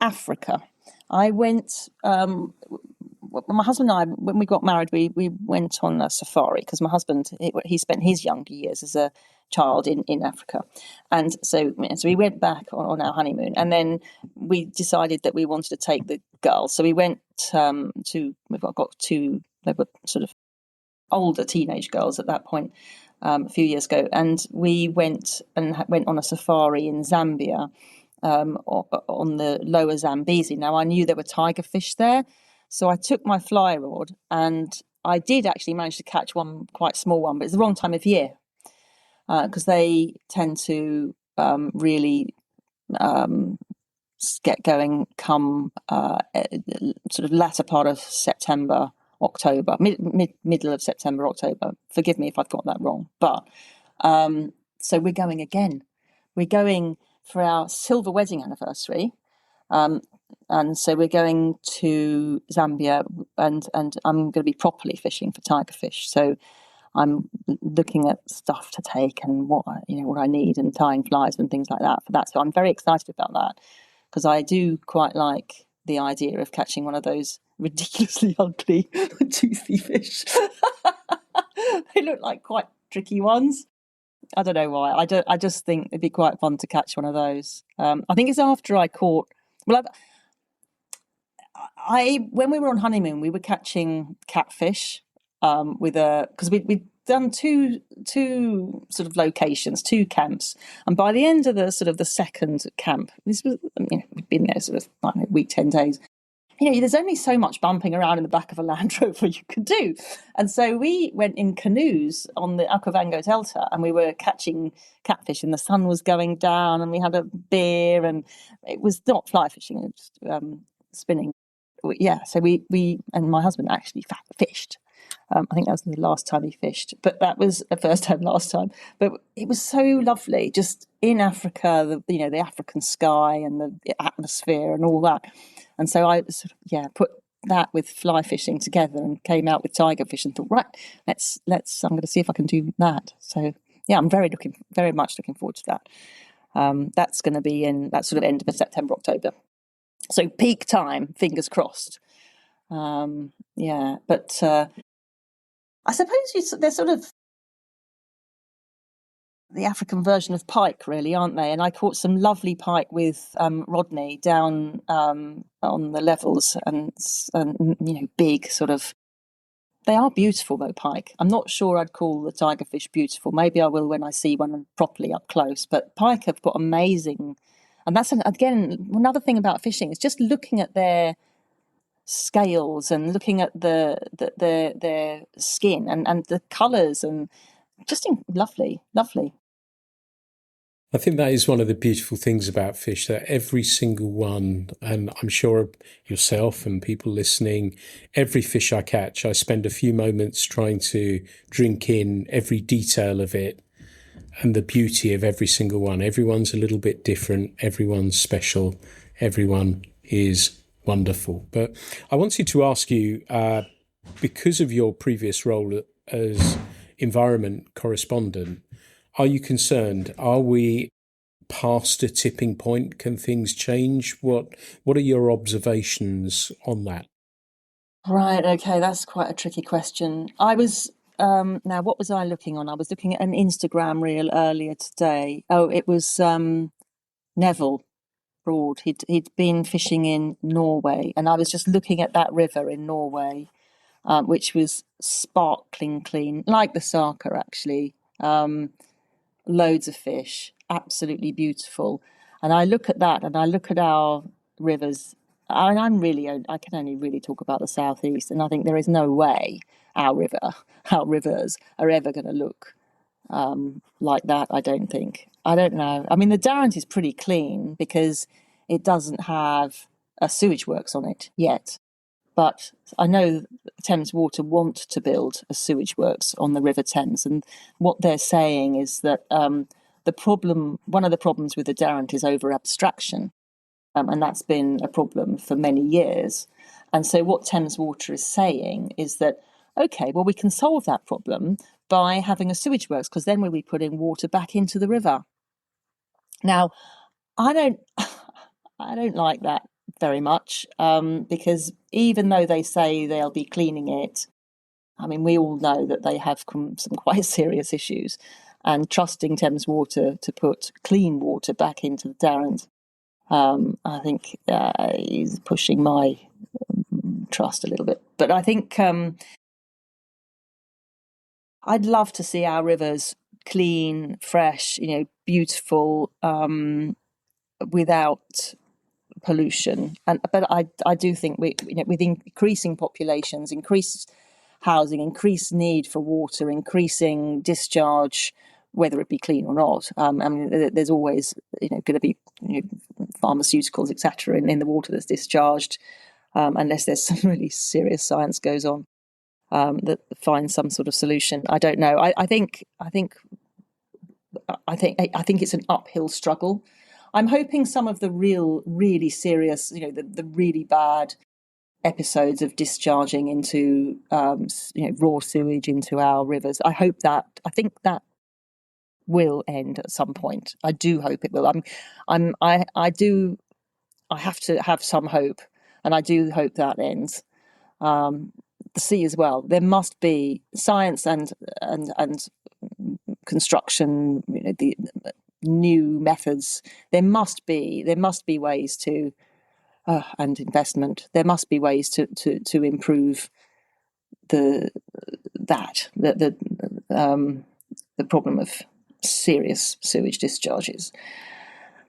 Africa. I went, my husband and I, when we got married, we went on a safari because my husband, he spent his younger years as a child in Africa. And so we went back on our honeymoon, and then we decided that we wanted to take the girls. So we went we've got two, they were sort of older teenage girls at that point, a few years ago. And we went on a safari in Zambia, on the lower Zambezi. Now, I knew there were tiger fish there, so I took my fly rod, and I did actually manage to catch one quite small one, but it's the wrong time of year because they tend to really get going come sort of latter part of September, October, middle of September, October. Forgive me if I've got that wrong, but so we're going again. We're going for our silver wedding anniversary, and so we're going to Zambia, and I'm going to be properly fishing for tiger fish. So I'm looking at stuff to take and what I need, and tying flies and things like that for that. So I'm very excited about that because I do quite like the idea of catching one of those ridiculously ugly toothy fish. They look like quite tricky ones. I don't know why. I just think it'd be quite fun to catch one of those. I think it's after I caught. Well, when we were on honeymoon, we were catching catfish because we'd done two sort of locations, 2 camps, and by the end of the second camp, this was we'd been there sort of a week, 10 days. There's only so much bumping around in the back of a Land Rover you can do. And so we went in canoes on the Okavango Delta, and we were catching catfish, and the sun was going down, and we had a beer, and it was not fly fishing, it was spinning. Yeah, so we and my husband actually fished. I think that was the last time he fished, but that was the first time last time. But it was so lovely, just in Africa, the African sky and the atmosphere and all that. And so I put that with fly fishing together and came out with tiger fish and thought, right, let's I'm going to see if I can do that. So yeah, I'm very much looking forward to that. That's going to be in that sort of end of September, October. So peak time, fingers crossed. But I suppose they're sort of the African version of pike, really, aren't they? And I caught some lovely pike with Rodney down on the levels, and big sort of. They are beautiful though, pike. I'm not sure I'd call the tiger fish beautiful. Maybe I will when I see one properly up close. But pike have got amazing, and that's again another thing about fishing is just looking at their scales and looking at their skin and the colours, and just lovely. I think that is one of the beautiful things about fish, that every single one, and I'm sure yourself and people listening, every fish I catch, I spend a few moments trying to drink in every detail of it and the beauty of every single one. Everyone's a little bit different. Everyone's special. Everyone is wonderful. But I wanted to ask you, because of your previous role as environment correspondent, are you concerned? Are we past a tipping point? Can things change? What are your observations on that? Right, okay, that's quite a tricky question. I was, now what was I looking on? I was looking at an Instagram reel earlier today. Oh, it was Neville Broad. He'd been fishing in Norway, and I was just looking at that river in Norway, which was sparkling clean, like the Sarka actually. loads of fish, absolutely beautiful. And I look at that and I look at our rivers. And I can only really talk about the southeast, and I think there is no way our rivers are ever going to look like that. I don't think. I don't know. I mean, the Darent is pretty clean because it doesn't have a sewage works on it yet. But I know Thames Water want to build a sewage works on the River Thames, and what they're saying is that one of the problems with the Darent is over abstraction, and that's been a problem for many years. And so what Thames Water is saying is that, okay, well, we can solve that problem by having a sewage works, because then we'll be putting water back into the river. Now, I don't like that very much, because even though they say they'll be cleaning it, I mean, we all know that they have some quite serious issues, and trusting Thames Water to put clean water back into the Darent, I think is pushing my trust a little bit. But I think I'd love to see our rivers clean, fresh, beautiful, without pollution. But I do think with increasing populations, increased housing, increased need for water, increasing discharge, whether it be clean or not. I mean, there's always going to be pharmaceuticals, etc., in the water that's discharged, unless there's some really serious science goes on that finds some sort of solution. I don't know. I think it's an uphill struggle. I'm hoping some of the really serious, the really bad episodes of discharging into, raw sewage into our rivers. I think that will end at some point. I do hope it will. I have to have some hope, and I do hope that ends. The sea as well. There must be science and construction, the new methods. There must be ways to, and investment. There must be ways to improve the problem of serious sewage discharges.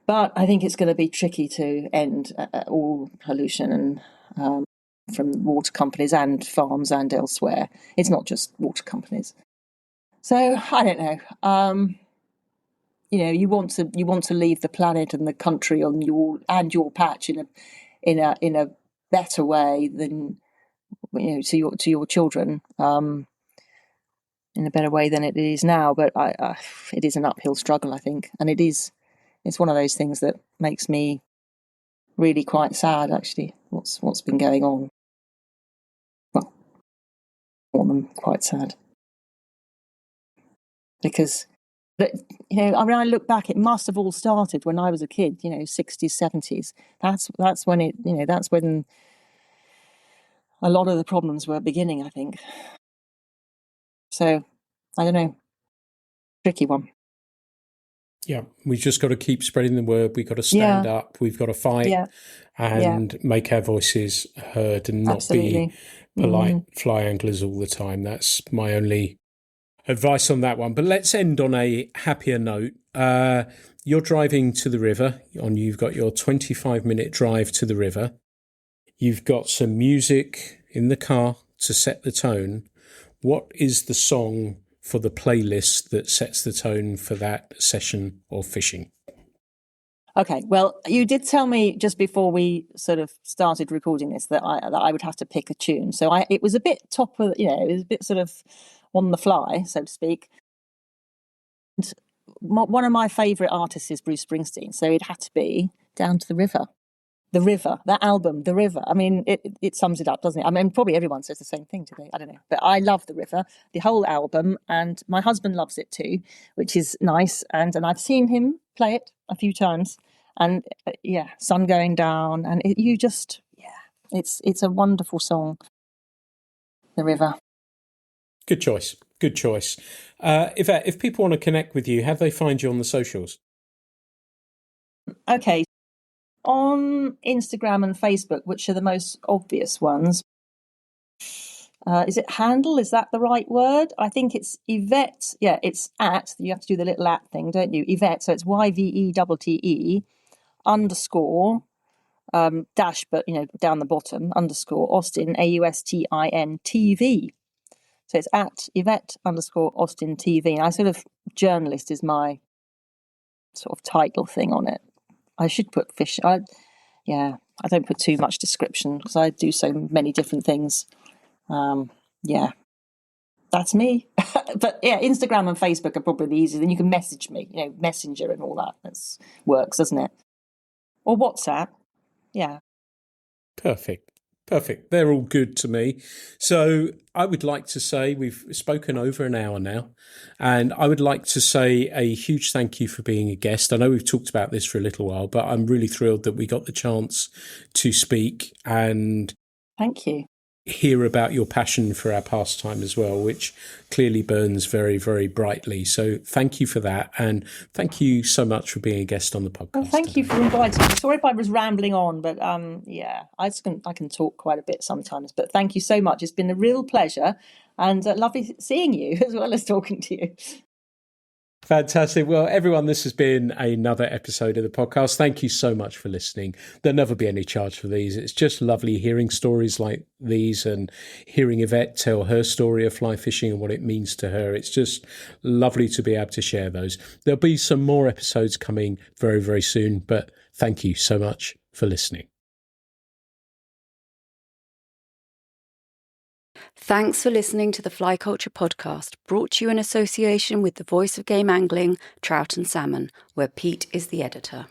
But I think it's going to be tricky to end all pollution and from water companies and farms and elsewhere. It's not just water companies. So I don't know. You want to leave the planet and the country on your patch in a better way than to your children, in a better way than it is now. But it is an uphill struggle, I think, and it's one of those things that makes me really quite sad, actually. What's been going on? Well, more than quite sad, because. But, I look back, it must have all started when I was a kid, 60s, 70s. That's when that's when a lot of the problems were beginning, I think. So, I don't know. Tricky one. Yeah, we've just got to keep spreading the word. We've got to stand up. We've got to fight and make our voices heard and not be polite fly anglers all the time. That's my only advice on that one. But let's end on a happier note. You're driving to the river, you've got your 25-minute drive to the river. You've got some music in the car to set the tone. What is the song for the playlist that sets the tone for that session of fishing? Okay, well, you did tell me just before we sort of started recording this that I would have to pick a tune. So it was a bit it was a bit sort of on the fly, so to speak. And one of my favourite artists is Bruce Springsteen, so it had to be Down to the River. The River, that album, The River. I mean, it sums it up, doesn't it? I mean, probably everyone says the same thing today. I don't know. But I love The River, the whole album, and my husband loves it too, which is nice. And I've seen him play it a few times. And sun going down. And it's a wonderful song, The River. Good choice. Good choice. If people want to connect with you, how do they find you on the socials? Okay. On Instagram and Facebook, which are the most obvious ones, Is it handle? Is that the right word? I think it's Yvette. Yeah, it's at. You have to do the little at thing, don't you? Yvette. So it's YVETTE underscore dash, but down the bottom underscore Austin AUSTIN TV. So it's at Yvette underscore Austin TV. And I sort of journalist is my sort of title thing on it. I should put fish. I don't put too much description because I do so many different things. That's me. But yeah, Instagram and Facebook are probably the easiest. Then you can message me, Messenger and all that. That works, doesn't it? Or WhatsApp. Yeah. Perfect. They're all good to me. So I would like to say we've spoken over an hour now, and I would like to say a huge thank you for being a guest. I know we've talked about this for a little while, but I'm really thrilled that we got the chance to speak and thank you. Hear about your passion for our pastime as well, which clearly burns very, very brightly. So thank you for that. And thank you so much for being a guest on the podcast. Well, thank you for inviting me. Sorry if I was rambling on, but I can talk quite a bit sometimes. But thank you so much. It's been a real pleasure and lovely seeing you as well as talking to you. Fantastic. Well, everyone, this has been another episode of the podcast. Thank you so much for listening. There'll never be any charge for these. It's just lovely hearing stories like these and hearing Yvette tell her story of fly fishing and what it means to her. It's just lovely to be able to share those. There'll be some more episodes coming very, very soon, but thank you so much for listening. Thanks for listening to the Fly Culture Podcast, brought to you in association with the Voice of Game Angling, Trout and Salmon, where Pete is the editor.